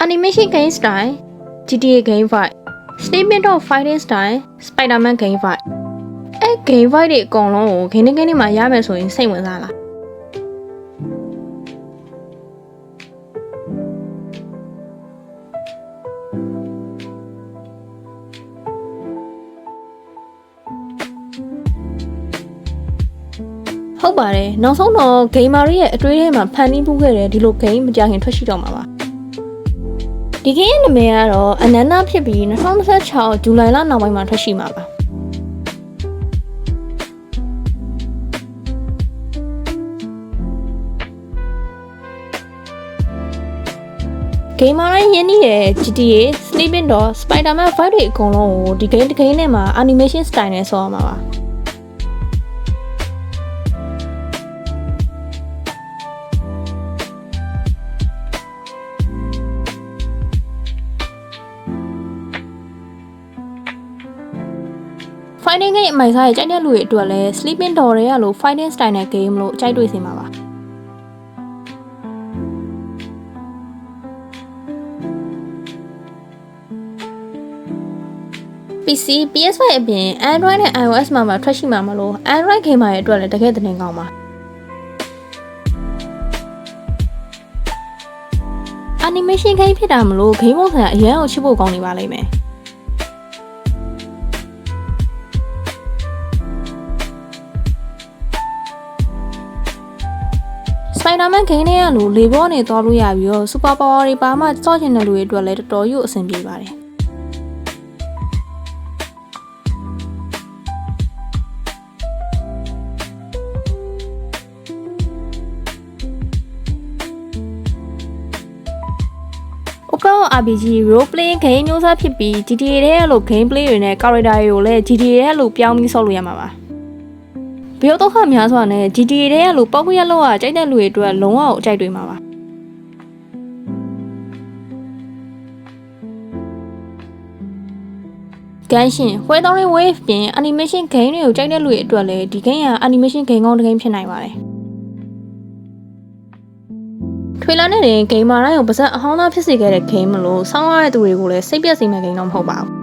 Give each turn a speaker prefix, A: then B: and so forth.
A: Animation game style GTA game vibe Statement of fighting style Spider-Man game vibe အဲ့ game vibe တွေအကုန်လုံးကိုဂိမ်းထဲမှာရမယ်ဆိုရင်စိတ်ဝင်စားလားဟုတ်ပါတယ်နောက်ဆုံးတော့ gamer တွေရဲ့အတွေးထဲမှာဖန်တီးမှုခဲ့တဲ့ဒီလို game မကြခင်ထွက်ရှိတော့မှာပါဒီ game ရဲ့နာမည်ကတော့ Anana ဖြစ်ပြီး2026ဇူလိုင်လနောက်ပိုင်းမှာထွက်ရှိမှာပါGamer ရင်းနှီးတဲ့ GTA, Sleeping Dog, Spider-Man 5တွေအကုန်လုံးကိုဒီ game တစ် game နဲ့မှာ animation style နဲ့ဆော်ရမှာပါFighting game အမိုင်စားရဲ့ကြိုက်တဲ့လူတွေအတွက်လည်း Sleeping Dog တွေကလို့ fighting style နဲ့ game လို့အကြိုက်တွေ့စေမှာပါPC, PS5 အပြင် Android နဲ့ iOS မှာထွက်ရှိမှာမလို့ Android gamer ရဲ့အတွက်လည်းတကယ်သတင်းကောင်းပါ Animation game ဖြစ်တာမလို့ game ပုံစံအရန်ကိုချစ်ဖို့ကောင်းနေပါလိမ့်မယ်Spider-Man game နဲ့ကလို့လေဘောနဲ့သွားလို့ရပြီးတော့ super power တွေပါမှစော့ချင်တဲ့လူတွေအတွက်လည်းတော်တော်ကြီးအဆင်ပြေပါတယ်Open RPG role playing game မျိုးစားဖြစ်ပြီး GTA ထဲကလို့ gameplay တွေနဲ့ character တွေကိုလည်း GTA ထဲကလို့ပြောင်းပြီးဆော့လို့ရမှာပါဘီယိုတော့ခများစွာနဲ့ GTA ထဲကလို့ပောက်ကွက်လောက်ရကြိုက်တဲ့လူတွေအတွက်လုံးဝအကြိုက်တွေ့မှာပါGenshin Weathering Wave ပြင် animation game တွေကိုကြိုက်တဲ့လူတွေအတွက်လည်းဒီ game က animation game ကောင်းတစ် game ဖြစ်နိုင်ပါတယ်ထွေလာနဲ့တင် gamer တိုင်းကိုပါစက်အဟောင်းသားဖြစ်စေခဲ့တဲ့ game မလို့စောင်းရတဲ့သူတွေကိုလည်းစိတ်ပြတ်စေမယ့် game တော့မဟုတ်ပါဘူး